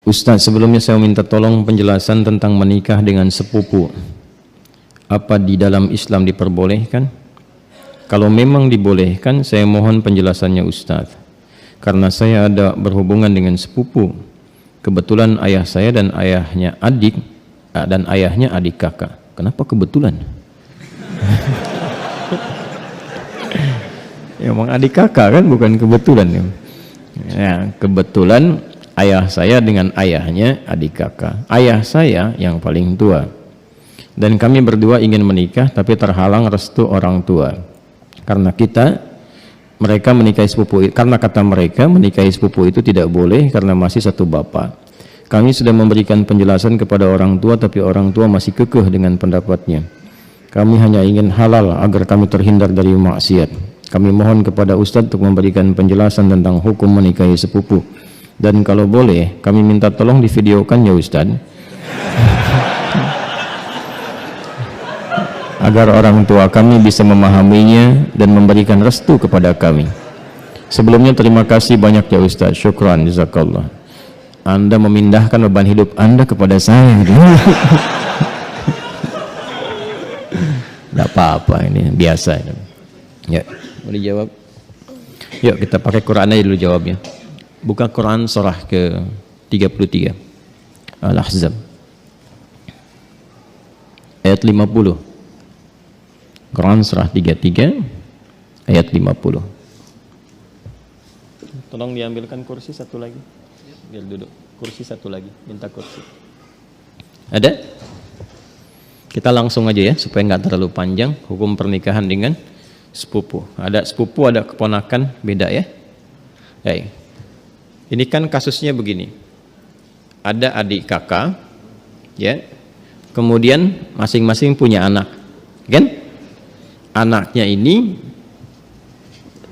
Ustaz, sebelumnya saya minta tolong penjelasan tentang menikah dengan sepupu. Apa di dalam Islam diperbolehkan? Kalau memang dibolehkan, saya mohon penjelasannya Ustaz. Karena saya ada berhubungan dengan sepupu. Kebetulan ayah saya dan ayahnya adik, dan ayahnya adik kakak. Kenapa kebetulan? Ya, emang adik kakak kan, bukan kebetulan. Ya, kebetulan ayah saya dengan ayahnya adik kakak. Ayah saya yang paling tua. Dan kami berdua ingin menikah tapi terhalang restu orang tua. Karena mereka menikahi sepupu, karena kata mereka menikahi sepupu itu tidak boleh karena masih satu bapak. Kami sudah memberikan penjelasan kepada orang tua tapi orang tua masih kekeh dengan pendapatnya. Kami hanya ingin halal agar kami terhindar dari maksiat. Kami mohon kepada Ustadz untuk memberikan penjelasan tentang hukum menikahi sepupu. Dan kalau boleh, kami minta tolong divideokan ya Ustaz, agar orang tua kami bisa memahaminya dan memberikan restu kepada kami. Sebelumnya terima kasih banyak ya Ustaz, syukran, jazakallah. Anda memindahkan beban hidup Anda kepada saya. Tidak apa-apa, ini biasa. Ya, mau dijawab? Yuk kita pakai Quran aja dulu jawabnya. Buka Quran surah ke-33 Al-Ahzab ayat 50. Quran surah 33 ayat 50. Tolong diambilkan kursi satu lagi. Biar duduk. Kursi satu lagi. Minta kursi. Ada? Kita langsung aja ya supaya nggak terlalu panjang. Hukum pernikahan dengan sepupu. Ada sepupu, ada keponakan, beda ya. Baik. Ini kan kasusnya begini, ada adik kakak, ya, kemudian masing-masing punya anak, kan? Anaknya ini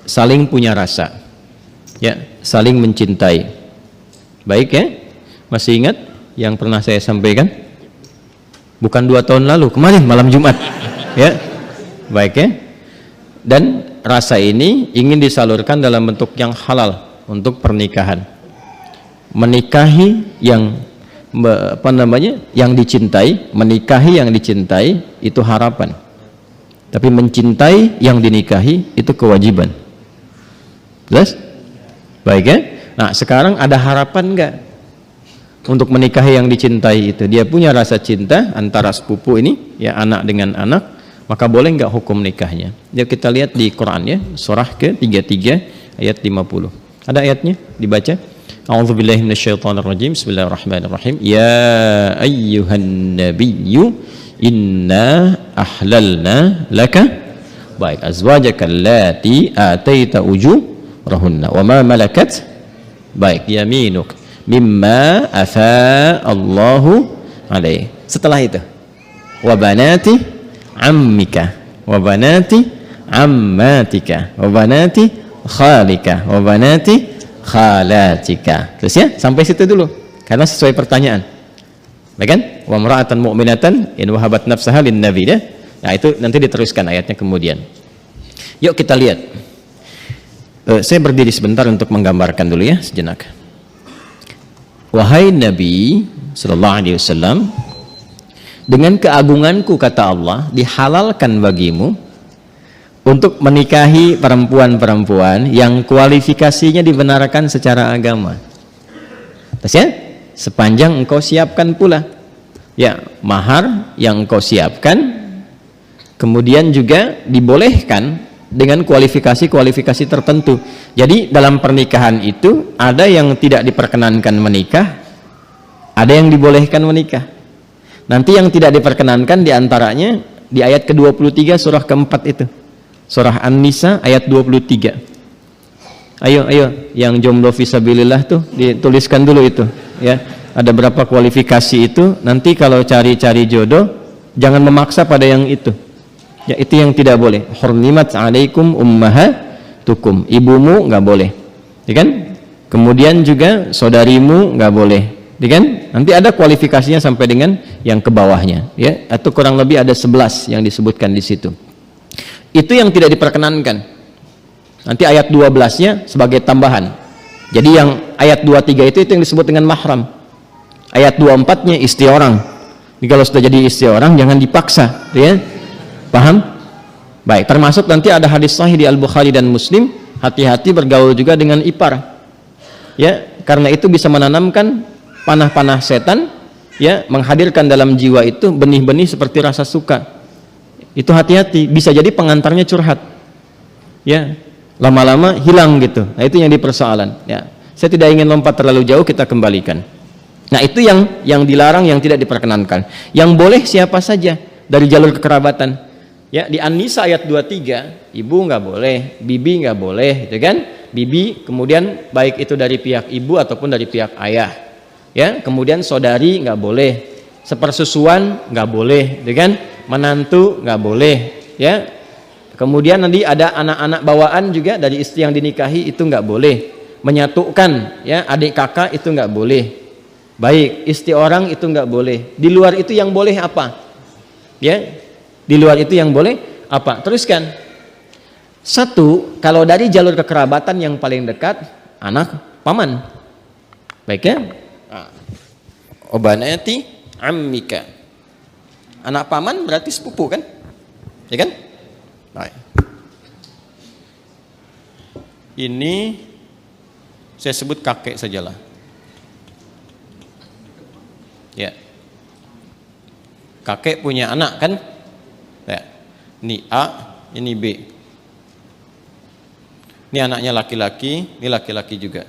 saling punya rasa, ya, saling mencintai. Baik ya, masih ingat yang pernah saya sampaikan? Bukan 2 tahun lalu, kemarin malam Jumat, ya, baik ya. Dan rasa ini ingin disalurkan dalam bentuk yang halal untuk pernikahan. Menikahi yang yang dicintai, menikahi yang dicintai itu harapan. Tapi mencintai yang dinikahi itu kewajiban. Jelas? Baik ya? Nah, sekarang ada harapan enggak untuk menikahi yang dicintai itu? Dia punya rasa cinta antara sepupu ini, ya, anak dengan anak, maka boleh enggak hukum nikahnya? Ya, kita lihat di Quran ya, surah ke-33 ayat 50. Ada ayatnya, dibaca. A'udzubillahi minasyaitonirrajim. Bismillahirrahmanirrahim. Ya ayyuhan nabiyyu inna ahlalna laka baik azwajaka allati ataita ujurahunna wa ma malakat baik yaminuk mimma afa Allahu alaih. Setelah itu wa banati ammika wa banati ammatika wa banati khalika wa banati khalatika. Terus ya, sampai situ dulu karena sesuai pertanyaan. Baik kan? Wa mar'atan mu'minatan in wahabat nafsaha lin nabi ya. Nah, itu nanti diteruskan ayatnya kemudian. Yuk kita lihat. Saya berdiri sebentar untuk menggambarkan dulu ya sejenak. Wahai Nabi sallallahu alaihi wasallam, dengan keagunganku kata Allah, dihalalkan bagimu untuk menikahi perempuan-perempuan yang kualifikasinya dibenarkan secara agama. Terus ya, sepanjang engkau siapkan pula, ya, mahar yang engkau siapkan, kemudian juga dibolehkan dengan kualifikasi-kualifikasi tertentu. Jadi dalam pernikahan itu ada yang tidak diperkenankan menikah, ada yang dibolehkan menikah. Nanti yang tidak diperkenankan diantaranya di ayat ke-23 surah keempat itu. Surah An-Nisa ayat 23. Ayo yang jomblo fisabilillah tuh dituliskan dulu itu ya. Ada berapa kualifikasi itu, nanti kalau cari-cari jodoh jangan memaksa pada yang itu. Ya, itu yang tidak boleh. Hurrimat 'alaikum ummahatukum. Ibumu enggak boleh. Ya kan? Kemudian juga saudarimu enggak boleh. Ya kan? Nanti ada kualifikasinya sampai dengan yang ke bawahnya ya, atau kurang lebih ada 11 yang disebutkan di situ. Itu yang tidak diperkenankan. Nanti ayat 12-nya sebagai tambahan. Jadi yang ayat 23 itu yang disebut dengan mahram. Ayat 24-nya istri orang. Jadi kalau sudah jadi istri orang jangan dipaksa, ya. Paham? Baik, termasuk nanti ada hadis sahih di Al-Bukhari dan Muslim, hati-hati bergaul juga dengan ipar. Ya, karena itu bisa menanamkan panah-panah setan, ya, menghadirkan dalam jiwa itu benih-benih seperti rasa suka. Itu hati-hati, bisa jadi pengantarnya curhat. Ya, lama-lama hilang gitu. Nah, itu yang dipersoalan, ya. Saya tidak ingin lompat terlalu jauh, kita kembalikan. Nah, itu yang dilarang, yang tidak diperkenankan. Yang boleh siapa saja dari jalur kekerabatan. Ya, di An-Nisa ayat 23, ibu nggak boleh, bibi nggak boleh, gitu kan? Bibi, kemudian baik itu dari pihak ibu ataupun dari pihak ayah. Ya, kemudian saudari nggak boleh, sepersusuan nggak boleh, gitu kan? Menantu nggak boleh, ya. Kemudian nanti ada anak-anak bawaan juga dari istri yang dinikahi, itu nggak boleh. Menyatukan, ya, adik kakak itu nggak boleh. Baik, istri orang itu nggak boleh. Di luar itu yang boleh apa? Ya, di luar itu yang boleh apa? Teruskan. Satu, kalau dari jalur kekerabatan yang paling dekat, anak paman. Baik, ya. Obanati ammika. Anak paman berarti sepupu kan? Ya kan? Baik. Ini saya sebut kakek sajalah. Ya, kakek punya anak kan? Ya. Ini A, ini B. Ini anaknya laki-laki, ini laki-laki juga.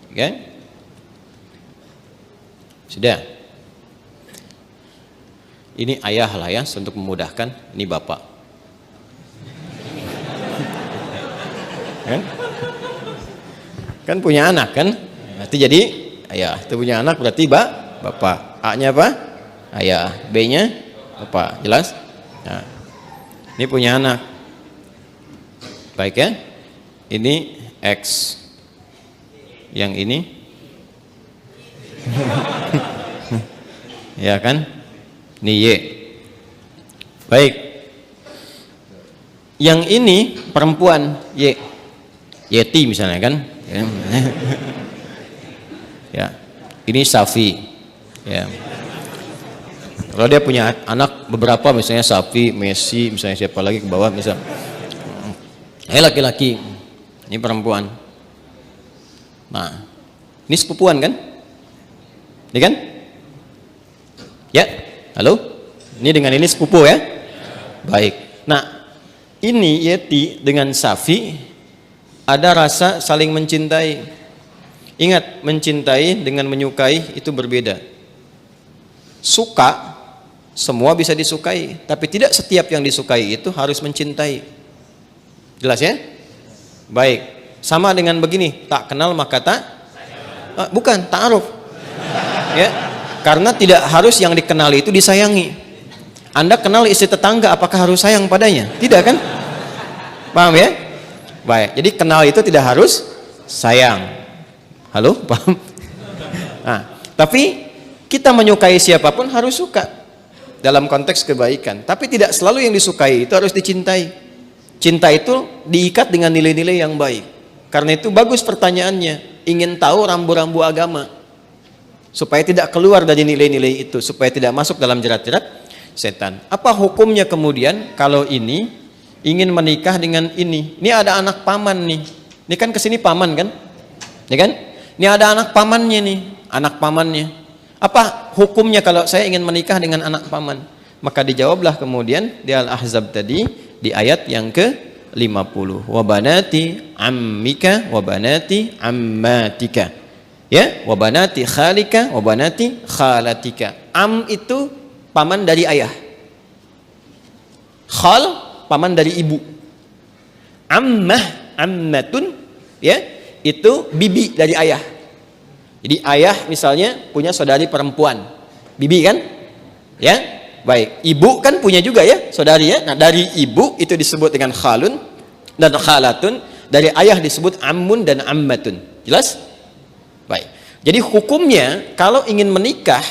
Oke? Sudah. Ini ayah lah ya, untuk memudahkan. Ini bapak. Kan punya anak kan? Berarti jadi ayah. Itu punya anak berarti bapak. A-nya apa? Ayah. B-nya bapak. Jelas? Nah, ini punya anak. Baik ya. Ini X. Yang ini ya kan? Ini Y. Baik. Yang ini perempuan Y. Yeti misalnya kan? Ya. Ini Safi. Ya. Kalau dia punya anak beberapa, misalnya Safi, Messi, misalnya siapa lagi ke bawah, misal. Laki-laki. Ini perempuan. Nah, ini sepupuan kan? Ini kan? Ya, halo? Ini dengan ini sepupu ya? Baik. Nah, ini Yeti dengan Safi ada rasa saling mencintai. Ingat, mencintai dengan menyukai itu berbeda. Suka, semua bisa disukai, tapi tidak setiap yang disukai itu harus mencintai. Jelas ya? Baik. Sama dengan begini, tak kenal maka tak bukan ta'aruf. Ya. Karena tidak harus yang dikenali itu disayangi. Anda kenal istri tetangga, apakah harus sayang padanya? Tidak kan? Paham ya? Baik. Jadi kenal itu tidak harus sayang. Halo? Paham? Nah, tapi kita menyukai siapapun harus suka dalam konteks kebaikan. Tapi tidak selalu yang disukai itu harus dicintai. Cinta itu diikat dengan nilai-nilai yang baik. Karena itu bagus pertanyaannya, ingin tahu rambu-rambu agama supaya tidak keluar dari nilai-nilai itu, supaya tidak masuk dalam jerat-jerat setan. Apa hukumnya kemudian kalau ini ingin menikah dengan ini? Ini ada anak paman nih. Ini kan kesini paman kan? Ya kan? Ini ada anak pamannya nih, anak pamannya. Apa hukumnya kalau saya ingin menikah dengan anak paman? Maka dijawablah kemudian di Al-Ahzab tadi di ayat yang ke-50. Wa banati ammika wa banati ammatika. Ya, wa banati khalika wa banati khalatika. Am itu paman dari ayah. Khal paman dari ibu. Ammah, ammatun, ya, itu bibi dari ayah. Jadi ayah misalnya punya saudari perempuan, bibi kan? Ya, baik. Ibu kan punya juga ya, saudari ya. Nah, dari ibu itu disebut dengan khalun dan khalatun, dari ayah disebut ammun dan ammatun. Jelas? Baik. Jadi hukumnya kalau ingin menikah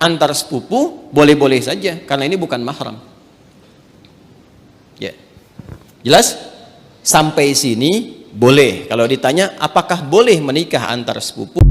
antar sepupu boleh-boleh saja karena ini bukan mahram. Ya. Jelas? Sampai sini boleh. Kalau ditanya apakah boleh menikah antar sepupu?